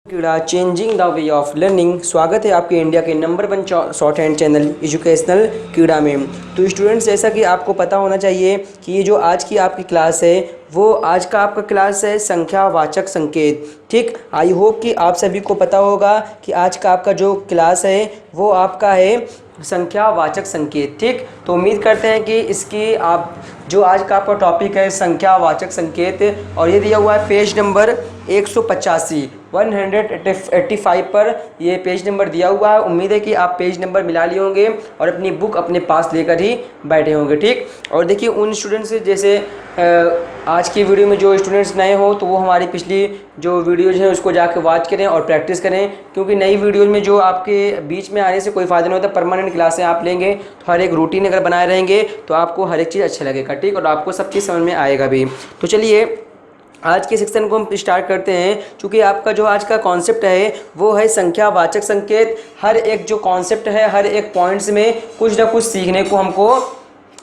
कीड़ा changing the way of learning. स्वागत है आपके इंडिया के number 1 short hand channel educational कीड़ा में। तो स्टूडेंट्स, जैसा कि आपको पता होना चाहिए कि ये जो आज की आपकी क्लास है वो आज का आपका क्लास है संख्यावाचक संकेत। ठीक, आई होप कि आप सभी को पता होगा कि आज का आपका जो क्लास है वो आपका है संख्यावाचक संकेत। ठीक, तो उम्मीद करते हैं कि इसकी आप जो आज का आपका टॉपिक है संख्यावाचक संकेत, और ये दिया हुआ है पेज नंबर 185 पर ये पेज नंबर दिया हुआ है। उम्मीद है कि आप पेज नंबर मिला लिए होंगे और अपनी बुक अपने पास लेकर ही बैठे होंगे। ठीक, और देखिए उन स्टूडेंट्स जैसे आज की वीडियो में जो स्टूडेंट्स नए हो तो वो हमारी पिछली जो वीडियोज़ हैं उसको जाकर वॉच करें और प्रैक्टिस करें, क्योंकि नई वीडियोज़ में जो आपके बीच में आने से कोई फ़ायदा नहीं होता। परमानेंट क्लासें आप लेंगे तो हर एक रूटीन अगर बनाए रहेंगे तो आपको हर एक चीज़ अच्छा लगेगा। ठीक, और आपको सब चीज़ समझ में आएगा भी। तो चलिए आज के सेक्शन को हम स्टार्ट करते हैं। चूँकि आपका जो आज का कॉन्सेप्ट है वो है संख्यावाचक संकेत। हर एक जो कॉन्सेप्ट है हर एक पॉइंट्स में कुछ ना कुछ सीखने को हमको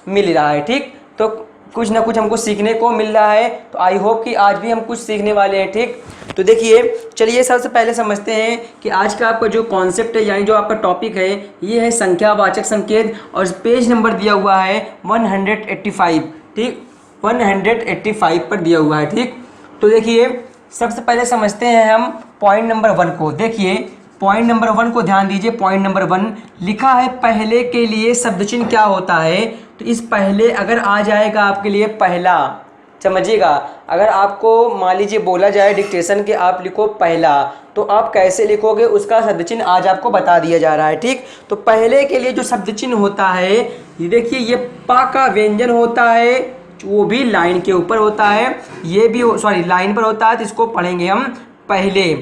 मिल रहा है। ठीक, तो कुछ ना कुछ हमको सीखने को मिल रहा है, तो आई होप कि आज भी हम कुछ सीखने वाले हैं। ठीक, तो देखिए चलिए सबसे पहले समझते हैं कि आज का आपका जो कॉन्सेप्ट है यानी जो आपका टॉपिक है ये है संख्यावाचक संकेत, और पेज नंबर दिया हुआ है 185। ठीक, 185 पर दिया हुआ है। ठीक, तो देखिए सबसे पहले समझते हैं हम पॉइंट नंबर 1 को। देखिए पॉइंट नंबर 1 को ध्यान दीजिए। पॉइंट नंबर 1 लिखा है पहले के लिए शब्द चिन्ह क्या होता है। तो इस पहले अगर आ जाएगा आपके लिए पहला, समझिएगा, अगर आपको मान लीजिए बोला जाए डिक्टेशन के आप लिखो पहला, तो आप कैसे लिखोगे उसका शब्द चिन्ह आज आपको बता दिया जा रहा है। ठीक, तो पहले के लिए जो शब्द चिन्ह होता है ये देखिए, ये पा का व्यंजन होता है, वो भी लाइन के ऊपर होता है, ये भी लाइन पर होता है, तो इसको पढ़ेंगे हम पहले।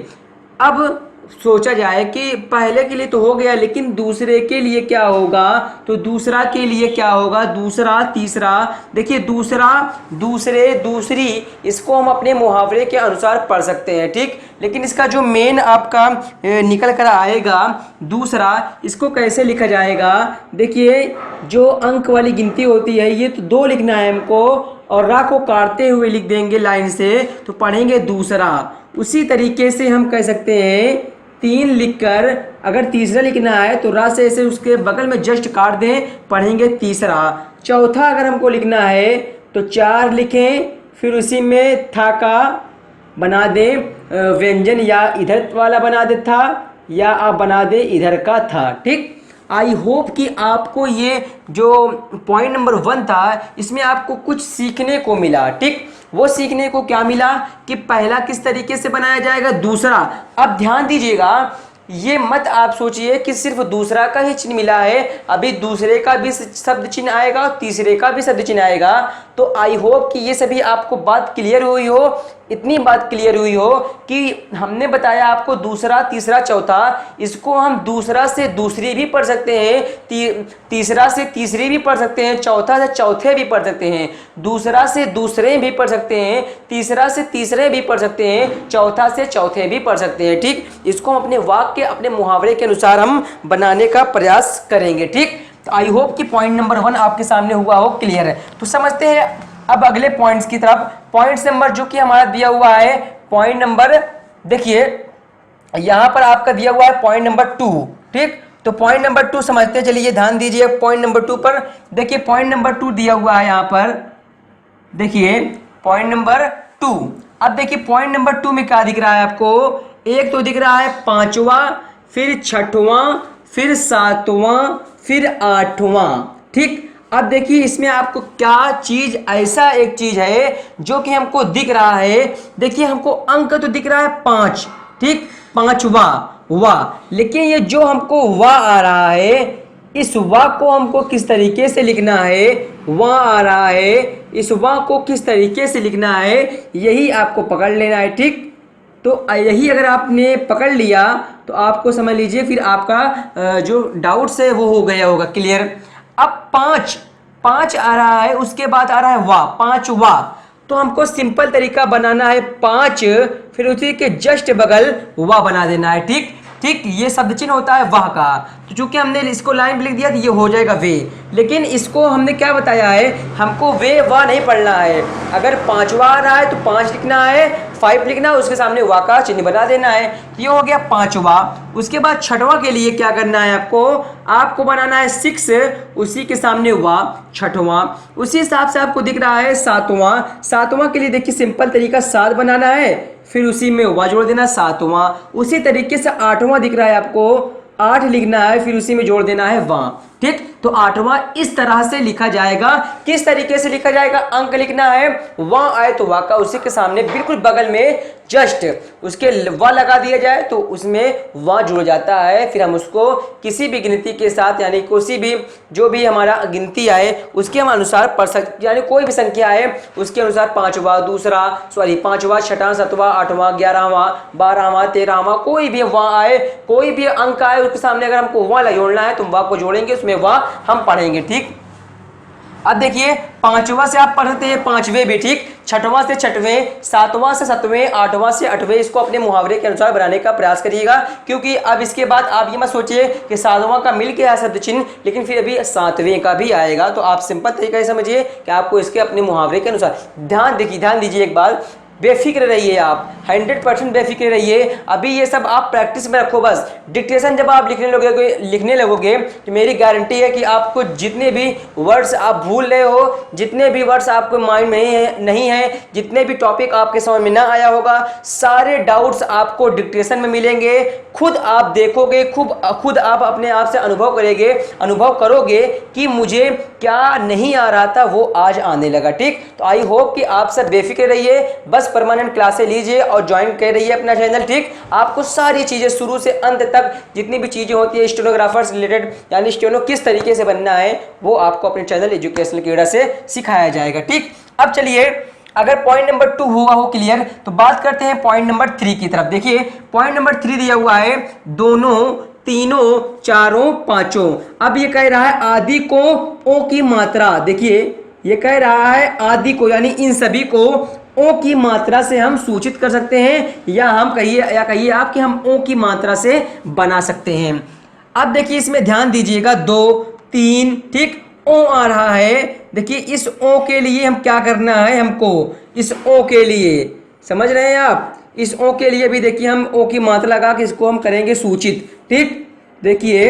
अब सोचा जाए कि पहले के लिए तो हो गया, लेकिन दूसरे के लिए क्या होगा, तो दूसरा के लिए क्या होगा, दूसरा, तीसरा। देखिए दूसरा, दूसरे, दूसरी, इसको हम अपने मुहावरे के अनुसार पढ़ सकते हैं। ठीक, लेकिन इसका जो मेन आपका निकल कर आएगा दूसरा, इसको कैसे लिखा जाएगा। देखिए जो अंक वाली गिनती होती है ये तो 2 लिखना है हमको, और रा को काटते हुए लिख देंगे लाइन से, तो पढ़ेंगे दूसरा। उसी तरीके से हम कह सकते हैं 3 लिखकर अगर तीसरा लिखना है तो रा से ऐसे उसके बगल में जस्ट काट दें, पढ़ेंगे तीसरा। चौथा अगर हमको लिखना है तो 4 लिखें, फिर उसी में था का बना दें व्यंजन, या इधर वाला बना दे था, या आप बना दे इधर का था। ठीक, आई होप कि आपको ये जो पॉइंट नंबर 1 था इसमें आपको कुछ सीखने को मिला। ठीक, वो सीखने को क्या मिला कि पहला किस तरीके से बनाया जाएगा, दूसरा। अब ध्यान दीजिएगा, ये मत आप सोचिए कि सिर्फ दूसरा का ही चिन्ह मिला है, अभी दूसरे का भी शब्द चिन्ह आएगा, तीसरे का भी शब्द चिन्ह आएगा। तो आई होप कि ये सभी आपको बात क्लियर हुई हो, इतनी बात क्लियर हुई हो कि हमने बताया आपको दूसरा, तीसरा, चौथा, इसको हम दूसरा से दूसरी भी पढ़ सकते हैं, तीसरा से तीसरी भी पढ़ सकते हैं, चौथा से चौथे भी पढ़ सकते हैं, दूसरा से दूसरे भी पढ़ सकते हैं, तीसरा से तीसरे भी पढ़ सकते हैं, चौथा से चौथे भी पढ़ सकते हैं। ठीक, इसको अपने वाक्य अपने मुहावरे के अनुसार हम बनाने का प्रयास करेंगे। ठीक, तो आई होप कि पॉइंट नंबर 1 आपके सामने हुआ हो, क्लियर है। तो समझते हैं अब अगले पॉइंट्स की तरफ। पॉइंट्स नंबर जो कि हमारा दिया हुआ है पॉइंट नंबर, देखिए यहां पर आपका दिया हुआ है पॉइंट नंबर 2। ठीक, तो पॉइंट नंबर 2 समझते हैं। चलिए ध्यान दीजिए पॉइंट नंबर 2 पर। देखिए पॉइंट नंबर 2 दिया हुआ है यहां पर, देखिए पॉइंट नंबर 2। अब देखिए पॉइंट नंबर 2 में क्या दिख रहा है आपको, एक तो दिख रहा है 5वां, फिर 6वां, फिर 7वां, फिर 8वां। ठीक, अब देखिए इसमें आपको क्या चीज, ऐसा एक चीज है जो कि हमको दिख रहा है। देखिए हमको अंक तो दिख रहा है 5, ठीक, 5वां वाह, लेकिन ये जो हमको वाह आ रहा है, इस वाह को हमको किस तरीके से लिखना है, वाह आ रहा है, इस वाह को किस तरीके से लिखना है यही आपको पकड़ लेना है। ठीक, तो यही अगर आपने पकड़ लिया तो आपको समझ लीजिए फिर आपका जो डाउट्स है वो हो गया होगा क्लियर। अब 5 आ रहा है, उसके बाद आ रहा है वाह, 5वां, तो हमको सिंपल तरीका बनाना है 5, फिर उसी के जस्ट बगल वाह बना देना है। ठीक, ठीक, ये शब्द चिन्ह होता है वाह का। तो चूंकि हमने इसको लाइन पे लिख दिया तो ये हो जाएगा वे, लेकिन इसको हमने क्या बताया है, हमको वे वाह नहीं पढ़ना है। अगर 5वां आ रहा है तो 5 लिखना है, 5 लिखना है, उसके सामने वा का चिन्ह बना देना है। ये हो गया पांचवा। उसके बाद छठवां के लिए क्या करना है आपको बनाना है 6, उसी के सामने वा छठवां। उसी हिसाब से आपको दिख रहा है सातवां के लिए देखिए सिंपल तरीका 7 बनाना है, फिर उसी में वा जोड़ देना सातवां। उसी तरीके से आठवां दिख रहा है आपको, 8 लिखना है, फिर उसी में जोड़ देना है वा। ठीक, तो आठवां इस तरह से लिखा जाएगा। किस तरीके से लिखा जाएगा? अंक लिखना है, वा आए तो वा का उसी के सामने बिल्कुल बगल में जस्ट उसके वा लगा दिया जाए तो उसमें वा जुड़ जाता है। फिर हम उसको किसी भी गिनती के साथ यानी किसी भी जो भी हमारा गिनती आए उसके हम अनुसार पढ़ सकते, यानी कोई भी संख्या है उसके अनुसार पांचवा, छठा, सातवां, आठवां, 11वां, 12वां, 13वां, कोई भी वा आए, कोई भी अंक आए उसके सामने अगर हमको वा जोड़ना है तो वा को जोड़ेंगे, उसमें वा हम पढ़ेंगे। ठीक, अब देखिए पांचवा से आप पढ़ते हैं पांचवें भी, ठीक, छठवां से छठवें, सातवां से सातवें, आठवां से आठवें, इसको अपने मुहावरे के अनुसार बनाने का प्रयास करिएगा। क्योंकि अब इसके बाद आप ये मत सोचिए कि सातवां का मिल गया शब्द चिन्ह, लेकिन फिर अभी सातवें का भी आएगा। तो आप सिंपल तरीके से समझिए कि आपको इसके अपने मुहावरे के अनुसार ध्यान दीजिए एक बार। बेफिक्र रहिए, आप 100% बेफिक्र रहिए। अभी ये सब आप प्रैक्टिस में रखो बस। डिक्टेशन जब आप लिखने लगोगे तो मेरी गारंटी है कि आपको जितने भी वर्ड्स आप भूल रहे हो, जितने भी वर्ड्स आपको माइंड में नहीं है, जितने भी टॉपिक आपके समझ में ना आया होगा, सारे डाउट्स आपको डिक्टेशन में मिलेंगे। खुद आप देखोगे, खुद आप अपने आप से अनुभव करोगे कि मुझे क्या नहीं आ रहा था वो आज आने लगा। ठीक, तो आई होप कि आप सब बेफिक्र रहिए, बस परमानेंट क्लासें लीजिए और ज्वाइन कर रहिए अपना चैनल। ठीक, आपको सारी चीजें शुरू से अंत तक जितनी भी चीजें होती है स्टेनोग्राफर्स रिलेटेड, यानी स्टेनो किस तरीके से बनना है वो आपको अपने चैनल एजुकेशनल कीड़ा से सिखाया जाएगा। ठीक, अब चलिए अगर पॉइंट नंबर 2 हुआ हो क्लियर तो बात करते हैं पॉइंट नंबर 3 की तरफ। देखिए पॉइंट नंबर 3 दिया हुआ है दोनों, तीनों, चारों, पांचों। अब ये कह रहा है आदि को ओ की मात्रा। देखिए ये कह रहा है आदि को यानी इन सभी को ओ की मात्रा से हम सूचित कर सकते हैं, या कहिए आप कि हम ओ की मात्रा से बना सकते हैं। अब देखिए इसमें ध्यान दीजिएगा 2, 3, ठीक, ओ आ रहा है। देखिए इस ओ के लिए हम क्या करना है, हमको इस ओ के लिए समझ रहे हैं आप, इस ओ के लिए भी देखिए हम ओ की मात्रा लगा के इसको हम करेंगे सूचित। ठीक, देखिए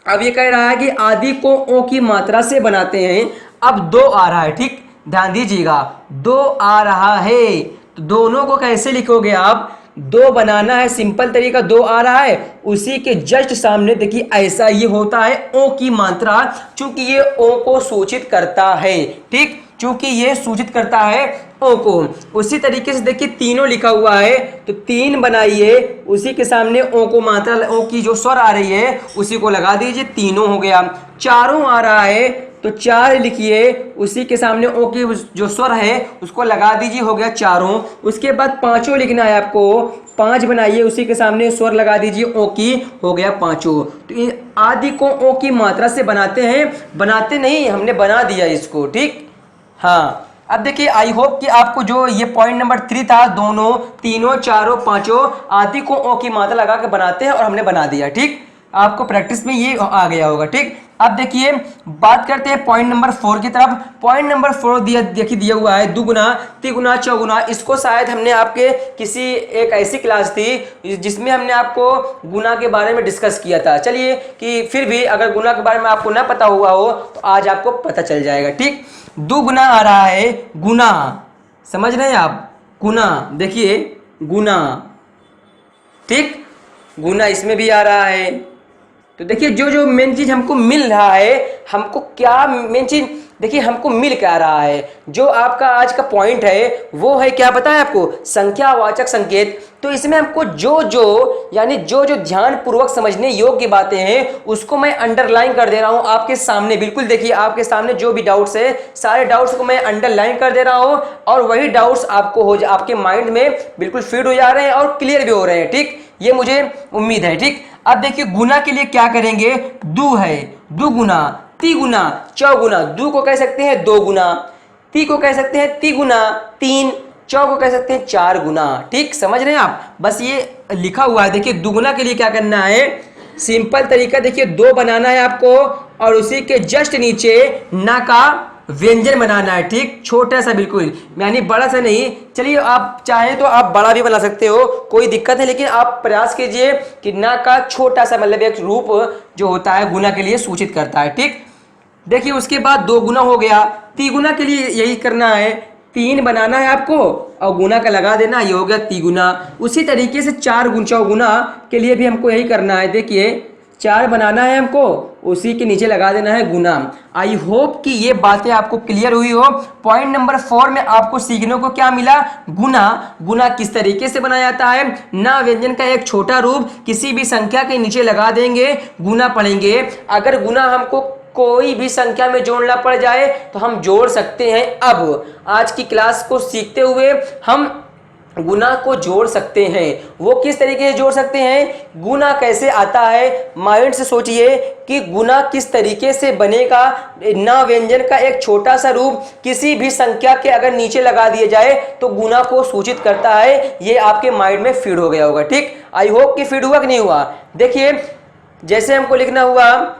अब ये कह रहा है कि आदि को ओ की मात्रा से बनाते हैं। अब 2 आ रहा है, ठीक, ध्यान दीजिएगा 2 आ रहा है तो दोनों को कैसे लिखोगे आप? 2 बनाना है, सिंपल तरीका 2 आ रहा है, उसी के जस्ट सामने देखिए ऐसा ये होता है ओ की मात्रा, चूंकि ये ओ को सूचित करता है। ठीक, चूंकि ये सूचित करता है ओ को। उसी तरीके से देखिए तीनों लिखा हुआ है तो 3 बनाइए, उसी के सामने ओ को मात्रा, ओ की जो स्वर आ रही है उसी को लगा दीजिए, तीनों हो गया। चारों आ रहा है तो 4 लिखिए, उसी के सामने ओ की जो स्वर है उसको लगा दीजिए, हो गया चारों। उसके बाद पांचों लिखना है आपको, 5 बनाइए, उसी के सामने स्वर लगा दीजिए ओ की, हो गया पांचों। तो आदि को ओ की मात्रा से बनाते हैं, बनाते नहीं, हमने बना दिया इसको। ठीक, हाँ, अब देखिए आई होप कि आपको जो ये पॉइंट नंबर 3 था, दोनों, तीनों, चारों, पांचों आदि को ओ की मात्रा लगा के बनाते हैं और हमने बना दिया। ठीक, आपको प्रैक्टिस में ये आ गया होगा। ठीक, अब देखिए बात करते हैं पॉइंट नंबर 4 की तरफ। पॉइंट नंबर 4 दिया हुआ है दुगुना, तिगुना, चौगुना। इसको शायद हमने आपके किसी एक ऐसी क्लास थी जिसमें हमने आपको गुना के बारे में डिस्कस किया था। चलिए कि फिर भी अगर गुना के बारे में आपको ना पता हुआ हो तो आज आपको पता चल जाएगा। ठीक, दुगुना आ रहा है, गुना, समझ रहे हैं आप, गुना, देखिए गुना। ठीक, गुना इसमें भी आ रहा है। तो देखिए जो मेन चीज हमको मिल रहा है, हमको क्या मेन चीज देखिए हमको मिल क्या रहा है, जो आपका आज का पॉइंट है वो है क्या पता है आपको? संख्यावाचक संकेत। तो इसमें हमको जो ध्यान पूर्वक समझने योग्य बातें हैं उसको मैं अंडरलाइन कर दे रहा हूं आपके सामने। बिल्कुल देखिए आपके सामने जो भी डाउट्स है सारे डाउट्स को मैं अंडरलाइन कर दे रहा हूं और वही डाउट्स आपके माइंड में बिल्कुल फीड हो जा रहे हैं और क्लियर भी हो रहे हैं। ठीक, ये मुझे उम्मीद है। ठीक, अब देखिए गुना के लिए क्या करेंगे? दू है, दुगुना, तिगुना, चौगुना। दू को कह सकते हैं 2 गुना, ती को कह सकते हैं तिगुना 3, चौ को कह सकते हैं 4 गुना। ठीक, समझ रहे हैं आप? बस ये लिखा हुआ है। देखिए दुगुना के लिए क्या करना है, सिंपल तरीका देखिए 2 बनाना है आपको और उसी के जस्ट नीचे ना का व्यंजन बनाना है, ठीक, छोटा सा बिल्कुल, यानी बड़ा सा नहीं। चलिए आप चाहें तो आप बड़ा भी बना सकते हो, कोई दिक्कत है, लेकिन आप प्रयास कीजिए कि ना का छोटा सा मतलब एक रूप जो होता है गुना के लिए सूचित करता है, ठीक। देखिए उसके बाद 2 गुना हो गया, तिगुना के लिए यही करना है, 3 बनाना है आपको और गुना का लगा देना, ये हो गया तिगुना। उसी तरीके से 4 चौगुना के लिए भी हमको यही करना है। देखिए 4 बनाना है हमको, उसी के नीचे लगा देना है गुना। आई होप कि ये बातें आपको क्लियर हुई हो। पॉइंट नंबर 4 में आपको सीखने को क्या मिला, गुना। गुना किस तरीके से बनाया जाता है, ना व्यंजन का एक छोटा रूप किसी भी संख्या के नीचे लगा देंगे, गुना पढ़ेंगे। अगर गुना हमको कोई भी संख्या में जोड़ना पड़ जाए तो हम जोड़ सकते हैं। अब आज की क्लास को सीखते हुए हम गुना को जोड़ सकते हैं। वो किस तरीके से जोड़ सकते हैं, गुना कैसे आता है, माइंड से सोचिए कि गुना किस तरीके से बनेगा। ना व्यंजन का एक छोटा सा रूप किसी भी संख्या के अगर नीचे लगा दिया जाए तो गुना को सूचित करता है। ये आपके माइंड में फीड हो गया होगा, ठीक। आई होप कि फीड हुआ कि नहीं हुआ। देखिए जैसे हमको लिखना हुआ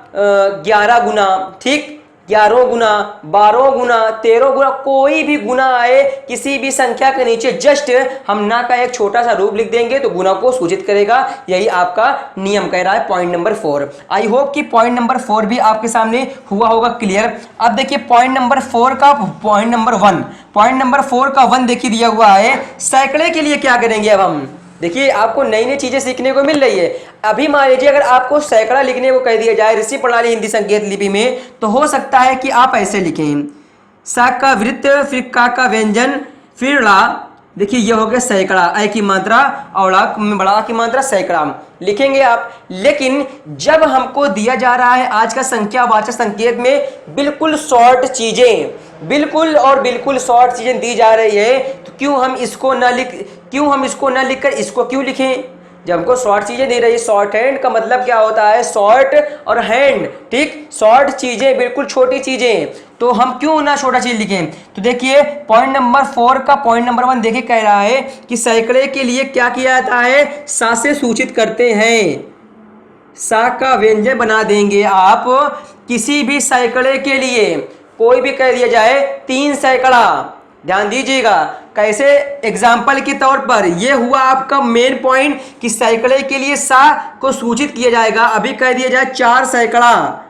11 गुना, ठीक, 11 गुना, 12 गुना, 13 गुना, कोई भी गुना आए किसी भी संख्या के नीचे जस्ट हम ना का एक छोटा सा रूप लिख देंगे तो गुना को सूचित करेगा। यही आपका नियम कह रहा है पॉइंट नंबर 4। आई होप कि पॉइंट नंबर 4 भी आपके सामने हुआ होगा क्लियर। अब देखिए पॉइंट नंबर 4 का पॉइंट नंबर 1, पॉइंट नंबर 4 का 1 देखिए दिया हुआ है, सैकड़े के लिए क्या करेंगे। अब हम देखिए आपको नई नई चीजें सीखने को मिल रही है। अभी मान लीजिए अगर आपको सैकड़ा लिखने को कह दिया जाए ऋषि प्रणाली हिंदी संकेत लिपि में, तो हो सकता है कि आप ऐसे लिखें, सा का वृत्त, फिर का व्यंजन, फिर ला। देखिए ये हो गया सैकड़ा, ऐ की मात्रा और बड़ा की मात्रा सैकड़ा लिखेंगे आप। लेकिन जब हमको दिया जा रहा है आज का संख्यावाचक संकेत में बिल्कुल शॉर्ट चीजें, बिल्कुल और बिल्कुल शॉर्ट चीजें दी जा रही है, तो क्यों हम इसको न लिखकर इसको क्यों लिखें। जब हमको शॉर्ट चीजें दे रही है, शॉर्ट हैंड का मतलब क्या होता है, शॉर्ट और हैंड, ठीक, शॉर्ट चीजें, बिल्कुल छोटी चीजें, तो हम क्यों ना छोटा चीज लिखें। तो देखिए पॉइंट नंबर 4 का पॉइंट नंबर 1 देखिए कह रहा है कि सैकड़े के लिए क्या किया जाता है, सा से सूचित करते हैं। सा का व्यंजन बना देंगे आप किसी भी सैकड़े के लिए, कोई भी कह दिया जाए 3 सैकड़ा, ध्यान दीजिएगा कैसे। एग्जाम्पल के तौर पर ये हुआ आपका मेन पॉइंट कि सैकड़े के लिए सा को सूचित किया जाएगा। अभी कह दिया जाए 4 सैकड़ा,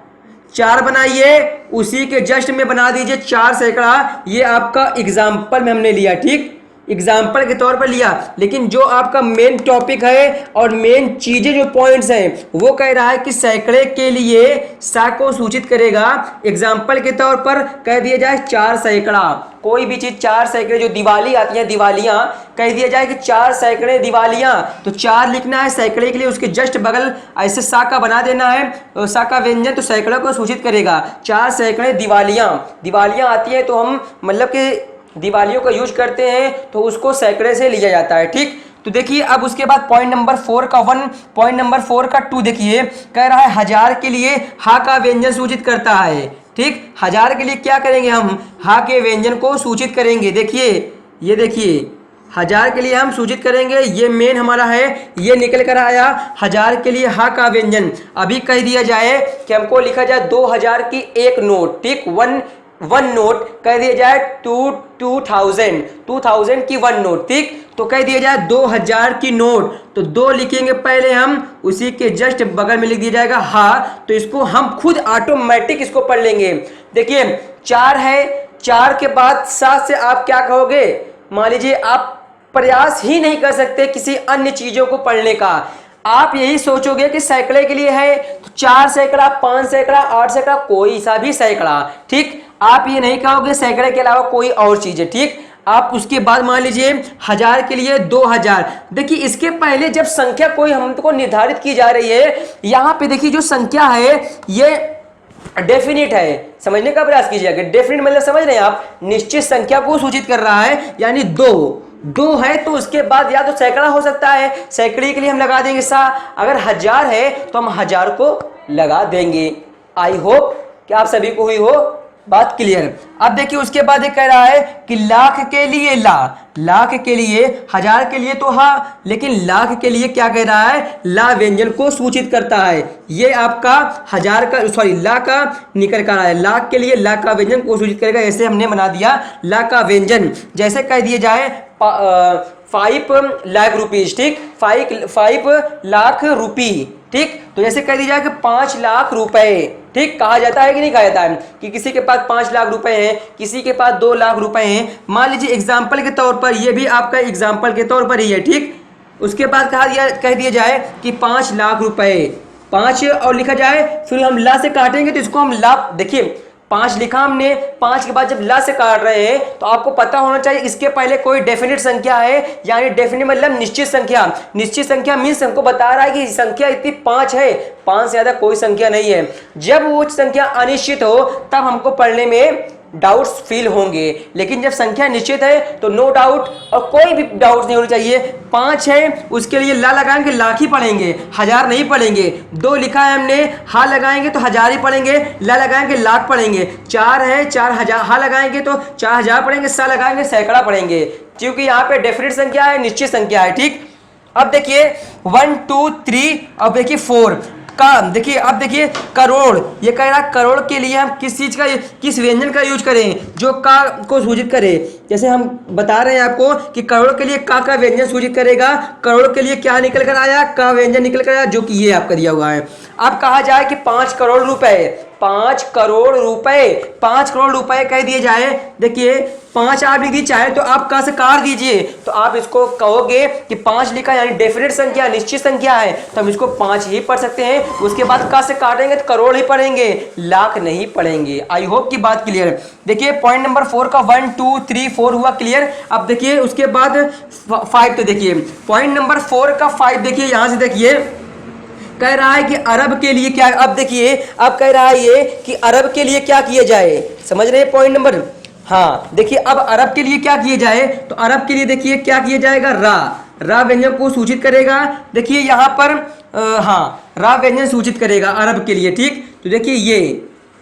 4 बनाइए, उसी के जस्ट में बना दीजिए 4 सैकड़ा। ये आपका एग्जाम्पल में हमने लिया, ठीक, एग्जाम्पल के तौर पर लिया। लेकिन जो आपका मेन टॉपिक है और मेन चीजें जो पॉइंट्स हैं वो कह रहा है कि सैकड़े के लिए सा को सूचित करेगा। एग्जाम्पल के तौर पर कह दिया जाए 4 सैकड़ा, कोई भी चीज 4 सैकड़े, जो दिवाली आती है दिवालियां, कह दिया जाए कि 4 सैकड़े दिवालियां, तो 4 लिखना है सैकड़े के लिए, उसके जस्ट बगल ऐसे सा का बना देना है, सा का व्यंजन, तो सैकड़ों को सूचित करेगा। 4 सैकड़े दिवालियां आती है, तो हम मतलब कि दिवालियों का यूज करते हैं, तो उसको सैकड़े से लिया जाता है, ठीक। तो देखिए अब उसके बाद पॉइंट नंबर 4 का 1, पॉइंट नंबर 4 का 2 देखिए कह रहा है 1000 के लिए हा का व्यंजन सूचित करता है, ठीक। 1000 के लिए क्या करेंगे, हम हा के व्यंजन को सूचित करेंगे। देखिए ये देखिए 1000 के लिए हम सूचित करेंगे, ये मेन हमारा है, ये निकल कर आया 1000 के लिए हा का व्यंजन। अभी कह दिया जाए कि हमको लिखा जाए 2000 की एक नोट, ठीक, वन नोट, कह दिया जाए 2000 की 1 नोट, ठीक, तो कह दिया जाए 2000 की नोट, तो 2 लिखेंगे पहले हम, उसी के जस्ट बगल में लिख दिया जाएगा हा, तो इसको हम खुद ऑटोमेटिक इसको पढ़ लेंगे। देखिए 4 है, 4 के बाद 7 से आप क्या कहोगे, मान लीजिए आप प्रयास ही नहीं कर सकते किसी अन्य चीजों को पढ़ने का, आप यही सोचोगे कि सैकड़े के लिए है तो 4 सैकड़ा, 5 सैकड़ा, 8 सैकड़ा, कोई सा भी सैकड़ा, ठीक। आप ये नहीं कहोगे सैकड़े के अलावा कोई और चीज है, ठीक। आप उसके बाद मान लीजिए 1000 के लिए 2000। देखिए इसके पहले जब संख्या कोई हमको निर्धारित की जा रही है, यहाँ पे देखिए जो संख्या है ये डेफिनिट है, समझने का प्रयास कीजिएगा। डेफिनिट मतलब समझ रहे हैं आप, निश्चित संख्या को सूचित कर रहा है, यानी 2 है तो उसके बाद या तो सैकड़ा हो सकता है, सैकड़े के लिए हम लगा देंगे सा, अगर 1000 है तो हम 1000 को लगा देंगे। आई होप कि आप सभी को हुई हो बात क्लियर। अब देखिए उसके बाद ये कह रहा है कि लाख के लिए ला, लाख के लिए, हजार के लिए तो हाँ, लेकिन लाख के लिए क्या कह रहा है, ला व्यंजन को सूचित करता है। ये आपका हजार का सॉरी ला का निकल कर आया, लाख के लिए ला का व्यंजन को सूचित करेगा। ऐसे हमने बना दिया ला का व्यंजन, जैसे कह दिए जाए 5 लाख रुपीज, ठीक, 5 लाख रुपी, ठीक। तो जैसे कह दिया जाए कि 5 लाख रुपए, ठीक, कहा जाता है कि नहीं कहा जाता है कि किसी के पास 5 लाख रुपए हैं, किसी के पास 2 लाख रुपए हैं। मान लीजिए एग्जाम्पल के तौर पर, ये भी आपका एग्जाम्पल के तौर पर ही है, ठीक। उसके बाद कह दिया जाए कि 5 लाख रुपए, 5 और लिखा जाए, फिर हम ला से काटेंगे तो इसको हम ला, देखिए 5 लिखा हमने, 5 के बाद जब ला से काट रहे हैं तो आपको पता होना चाहिए इसके पहले कोई डेफिनेट संख्या है, यानी डेफिनेट मतलब निश्चित संख्या। निश्चित संख्या मीन्स हमको बता रहा है कि संख्या इतनी 5 है, 5 से ज्यादा कोई संख्या नहीं है। जब वो संख्या अनिश्चित हो तब हमको पढ़ने में डाउट्स फील होंगे, लेकिन जब संख्या निश्चित है तो नो डाउट और कोई भी डाउट्स नहीं होनी चाहिए। 5 है उसके लिए ला लगाएंगे, लाख ही पढ़ेंगे, हजार नहीं पढ़ेंगे। 2 लिखा है हमने, हा लगाएंगे तो हजार ही पढ़ेंगे, ला लगाएंगे लाख पढ़ेंगे। 4 है, 4000, हा लगाएंगे तो 4000 पढ़ेंगे, सा लगाएंगे सैकड़ा पढ़ेंगे, क्योंकि यहाँ पे डेफिनेट संख्या है, निश्चित संख्या है, ठीक। अब देखिए 1 2 3, अब देखिए 4 का, देखिए अब देखिए करोड़, ये कह रहा करोड़ के लिए हम किस चीज का, किस व्यंजन का यूज करें जो का को सूचित करे। जैसे हम बता रहे हैं आपको कि करोड़ के लिए का व्यंजन सूचित करेगा। करोड़ के लिए क्या निकल कर आया, का व्यंजन निकल कर आया, जो कि ये आपका दिया हुआ है। अब कहा जाए कि 5 करोड़ रुपए, 5 करोड़ रुपए, 5 करोड़ रुपए कह दिए जाए, देखिए 5 आप लिख दीजिए, चाहे तो आप का से काट दीजिए तो आप इसको कहोगे कि 5 लिखा यानी डेफिनेट संख्या, निश्चित संख्या है, तो हम इसको 5 ही पढ़ सकते हैं। उसके बाद का से काटेंगे तो करोड़ ही पढ़ेंगे, लाख नहीं पढ़ेंगे। आई होप की बात क्लियर है। देखिए पॉइंट नंबर 4 का 1 2 3 4 हुआ क्लियर। अब देखिए उसके बाद 5, तो देखिए पॉइंट नंबर 4 का 5 देखिए, यहां से देखिए कह रहा है कि अरब के लिए क्या, अब देखिए अब कह रहा है ये कि अरब के लिए क्या किया जाए, समझ रहे हैं पॉइंट नंबर। हाँ देखिए अब अरब के लिए क्या किए जाए, तो अरब के लिए देखिए क्या किया जाएगा, रा व्यंजन को सूचित करेगा। देखिए यहाँ पर हाँ रा व्यंजन सूचित करेगा अरब के लिए, ठीक। तो देखिए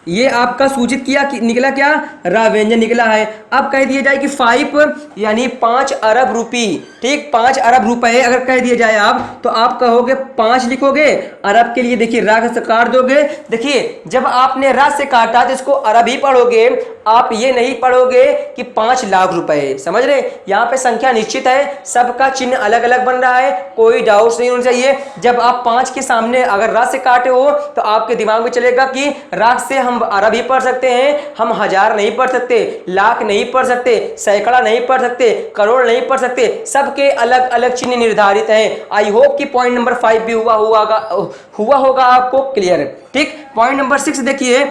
ये आपका सूचित किया कि निकला क्या, रा व्यंजन निकला है। अब कह दिया जाए कि 5 यानी 5 अरब रुपी, ठीक, 5 अरब रुपए अगर कह दिया जाए आप, तो आप कहोगे 5 लिखोगे, अरब के लिए देखिए रा से काट दोगे। देखिए जब आपने रा से काटा तो इसको अरब ही पढ़ोगे, आप ये नहीं पढ़ोगे कि 5 लाख रुपए, समझ रहे। यहाँ पे संख्या निश्चित है, सबका चिन्ह अलग अलग बन रहा है, कोई डाउट नहीं होना चाहिए। जब आप 5 के सामने अगर रा से काटे हो तो आपके दिमाग में चलेगा कि रा से हम अरब ही पढ़ सकते हैं, हम हजार नहीं पढ़ सकते, लाख नहीं पढ़ सकते, सैकड़ा नहीं पढ़ सकते, करोड़ नहीं पढ़ सकते, सबके अलग अलग चिन्ह निर्धारित हैं। आई होप कि पॉइंट नंबर 5 भी हुआ होगा आपको क्लियर, ठीक। पॉइंट नंबर 6 देखिए,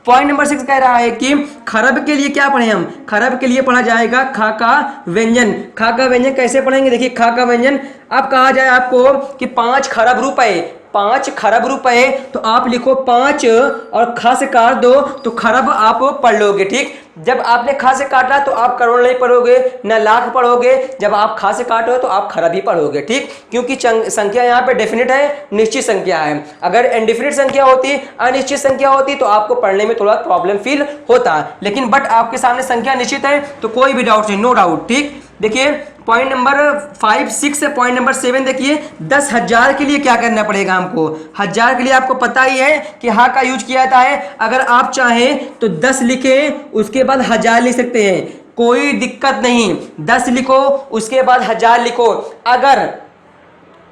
पॉइंट नंबर 6 कह रहा है कि खरब के लिए क्या पढ़े हम, खरब के लिए पढ़ा जाएगा खा का व्यंजन। खा का व्यंजन कैसे पढ़ेंगे, देखिए खा का व्यंजन अब कहा जाए आपको कि 5 खरब रुपए, 5 खरब रुपए, तो आप लिखो 5 और खा से काट दो तो खरब आप पढ़ लोगे, ठीक। जब आपने खा से काटा तो आप करोड़ नहीं पढ़ोगे, न लाख पढ़ोगे, जब आप खा से काटो तो आप खरब ही पढ़ोगे, ठीक, क्योंकि संख्या यहाँ पे डेफिनेट है, निश्चित संख्या है। अगर इनडिफिनिट संख्या होती, अनिश्चित संख्या होती तो आपको पढ़ने में थोड़ा प्रॉब्लम फील होता, लेकिन बट आपके सामने संख्या निश्चित है तो कोई भी डाउट नहीं, नो डाउट, ठीक। देखिए पॉइंट नंबर 5 6 से पॉइंट नंबर 7 देखिए 10,000 के लिए क्या करना पड़ेगा हमको। 1000 के लिए आपको पता ही है कि हा का यूज किया जाता है। अगर आप चाहें तो 10 लिखें उसके बाद 1000 लिख सकते हैं, कोई दिक्कत नहीं। 10 लिखो उसके बाद 1000 लिखो।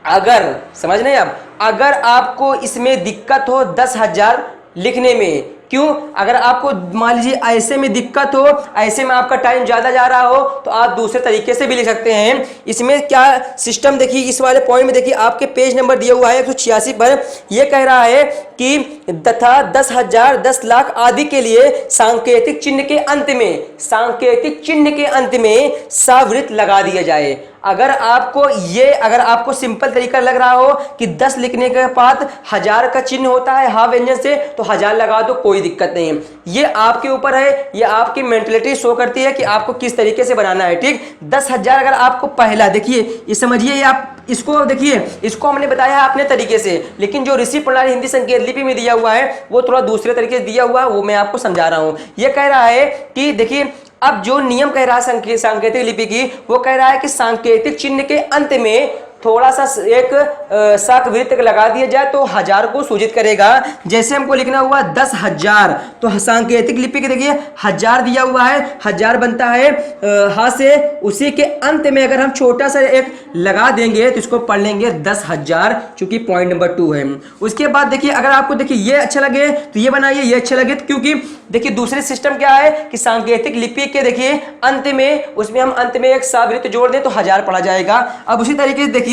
अगर समझ रहे हैं आप, अगर आपको इसमें दिक्कत हो 10,000 लिखने में, क्यों, अगर आपको मान लीजिए ऐसे में दिक्कत हो, ऐसे में आपका टाइम ज़्यादा जा रहा हो तो आप दूसरे तरीके से भी लिख सकते हैं। इसमें क्या सिस्टम देखिए, इस वाले पॉइंट में देखिए आपके पेज नंबर दिया हुआ है 186 पर। यह कह रहा है कि तथा 10,000 10 लाख आदि के लिए सांकेतिक चिन्ह के अंत में, सांकेतिक चिन्ह के अंत में सवृत्त लगा दिया जाए। अगर आपको सिंपल तरीका लग रहा हो कि 10 लिखने के बाद 1000 का चिन्ह होता है हा व्यंजन से, तो 1000 लगा दो, कोई दिक्कत नहीं है। ये आपके ऊपर है, ये आपकी मेंटलिटी शो करती है कि आपको किस तरीके से बनाना है, ठीक। 10,000 अगर आपको पहला, देखिए ये समझिए, ये आप इसको देखिए, इसको हमने बताया है अपने तरीके से, लेकिन जो ऋषि प्रणाली हिंदी संकेत लिपि में दिया हुआ है वो थोड़ा दूसरे तरीके से दिया हुआ है, वो मैं आपको समझा रहा हूं। ये कह रहा है कि देखिए, अब जो नियम कह रहा है सांकेतिक लिपि की, वो कह रहा है कि सांकेतिक चिन्ह के अंत में थोड़ा सा एक शाक वृत्त लगा दिया जाए तो हजार को सूचित करेगा। जैसे हमको लिखना हुआ 10,000, तो सांकेतिक लिपि के देखिए 1000 दिया हुआ है, 1000 बनता है हा से, उसी के अंत में अगर हम छोटा सा एक लगा देंगे तो इसको पढ़ लेंगे 10,000, चूंकि पॉइंट नंबर 2 है। उसके बाद देखिए, अगर आपको देखिए ये अच्छा लगे तो ये बनाइए, ये अच्छा लगे, क्योंकि देखिए दूसरे सिस्टम क्या है कि सांकेतिक लिपि के देखिए अंत में, उसमें हम अंत में एक सा वृत्त जोड़ दें तो 1000 पढ़ा जाएगा। अब उसी तरीके से देखिए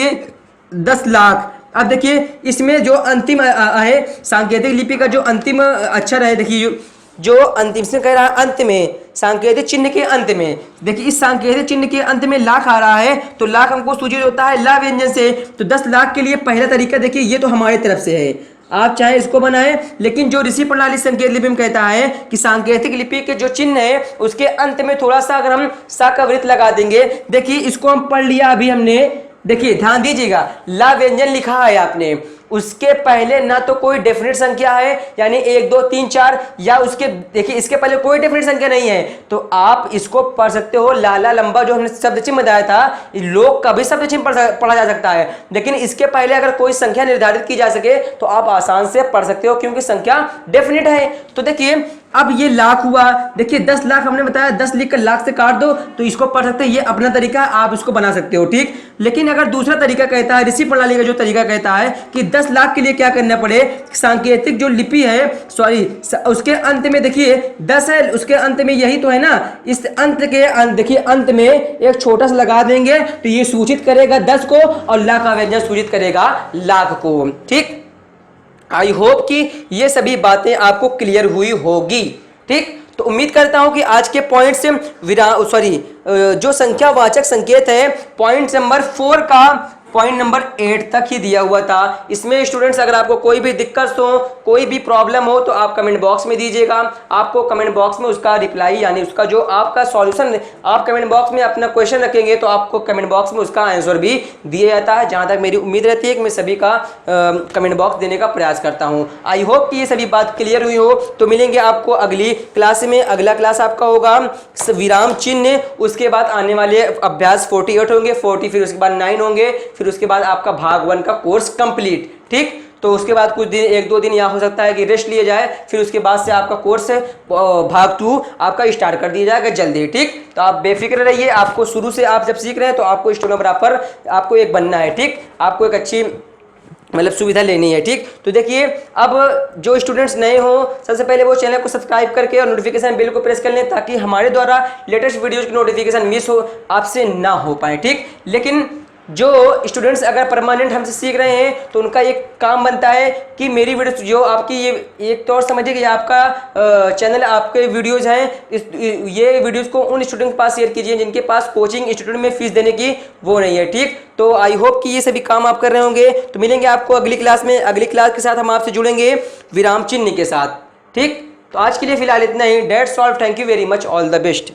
10 लाख, अब देखिए इसमें जो अंतिम है सांकेतिक लिपि का जो अंतिम अक्षर है, देखिए जो अंतिम से कह रहा है अंत में, सांकेतिक चिन्ह के अंत में, देखिए इस सांकेतिक चिन्ह के अंत में लाख आ रहा है, तो लाख हमको सूचित होता है ला व्यंजन से। तो 10 लाख के लिए पहला तरीका देखिए, ये तो हमारी तरफ से है, आप चाहे इसको बनाएं, लेकिन जो ऋषि प्रणाली संकेत लिपि में कहता है कि सांकेतिक लिपि के जो चिन्ह है उसके अंत में थोड़ा सा अगर हम सा का वृत्त लगा देंगे, देखिए इसको हम पढ़ लिया अभी हमने, देखिए ध्यान दीजिएगा, ला व्यंजन लिखा है आपने, उसके पहले ना तो कोई डेफिनेट संख्या है यानी 1 2 3 4, या उसके देखिए इसके पहले कोई डेफिनेट संख्या नहीं है, तो आप इसको पढ़ सकते हो लाला लंबा, जो हमने शब्द चिन्ह बताया था, लोग का भी शब्द चिन्ह पढ़ा जा सकता है, लेकिन इसके पहले अगर कोई संख्या निर्धारित की जा सके तो आप आसान से पढ़ सकते हो, क्योंकि संख्या डेफिनेट है। तो देखिए अब ये लाख हुआ, देखिए 10 लाख हमने बताया, 10 लिख कर लाख से काट दो तो इसको पढ़ सकते हैं, ये अपना तरीका है, आप इसको बना सकते हो, ठीक। लेकिन अगर दूसरा तरीका कहता है, ऋषि प्रणाली का जो तरीका कहता है कि 10 लाख के लिए क्या करना पड़े, सांकेतिक जो लिपि है, सॉरी उसके अंत में देखिए 10 है, उसके अंत में यही तो है ना, इस अंत के देखिए अंत में एक छोटा सा लगा देंगे तो ये सूचित करेगा 10 को, और ला का व्यंजन सूचित करेगा लाख को, ठीक। आई होप कि ये सभी बातें आपको क्लियर हुई होगी, ठीक। तो उम्मीद करता हूं कि आज के पॉइंट से जो संख्यावाचक संकेत है पॉइंट नंबर 4 का पॉइंट नंबर 8 तक ही दिया हुआ था। इसमें स्टूडेंट्स अगर आपको कोई भी दिक्कत हो, कोई भी प्रॉब्लम हो तो आप कमेंट बॉक्स में दीजिएगा, आपको कमेंट बॉक्स में उसका रिप्लाई यानी उसका जो आपका सॉल्यूशन, आप कमेंट बॉक्स में अपना क्वेश्चन रखेंगे तो आपको कमेंट बॉक्स में उसका आंसर भी दिया जाता है। जहां तक मेरी उम्मीद रहती है कि मैं सभी का कमेंट बॉक्स देने का प्रयास करता हूं। आई होप कि ये सभी बात क्लियर हुई हो। तो मिलेंगे आपको अगली क्लास में। अगला क्लास आपका होगा विराम चिन्ह, उसके बाद आने वाले अभ्यास 48 होंगे, 40 फिर उसके बाद 9 होंगे, फिर उसके बाद आपका भाग 1 का कोर्स कंप्लीट, ठीक। तो उसके बाद कुछ दिन, 1-2 दिन या हो सकता है कि रेस्ट लिए जाए, फिर उसके बाद से आपका कोर्स भाग 2 आपका स्टार्ट कर दिया जाएगा जल्दी, ठीक। तो आप बेफिक्र रहिए, आपको शुरू से आप जब सीख रहे हैं तो आपको स्टेनोग्राफर आपको एक बनना है, ठीक। आपको एक अच्छी मतलब सुविधा लेनी है, ठीक। तो देखिए अब जो स्टूडेंट्स नए हो, सबसे पहले वो चैनल को सब्सक्राइब करके और नोटिफिकेशन बेल को प्रेस कर लें, ताकि हमारे द्वारा लेटेस्ट वीडियोज की नोटिफिकेशन मिस हो आपसे ना हो पाए, ठीक। लेकिन जो स्टूडेंट्स अगर परमानेंट हमसे सीख रहे हैं तो उनका एक काम बनता है कि मेरी वीडियो जो आपकी ये एक तौर समझिए कि आपका चैनल, आपके वीडियोज हैं, ये वीडियोज को उन स्टूडेंट के पास शेयर कीजिए जिनके पास कोचिंग इंस्टीट्यूट में फीस देने की वो नहीं है, ठीक। तो आई होप कि ये सभी काम आप कर रहे होंगे। तो मिलेंगे आपको अगली क्लास में। अगली क्लास के साथ हम आपसे जुड़ेंगे विराम चिन्ह के साथ, ठीक। तो आज के लिए फिलहाल इतना ही। That's all, thank you very much, all the best.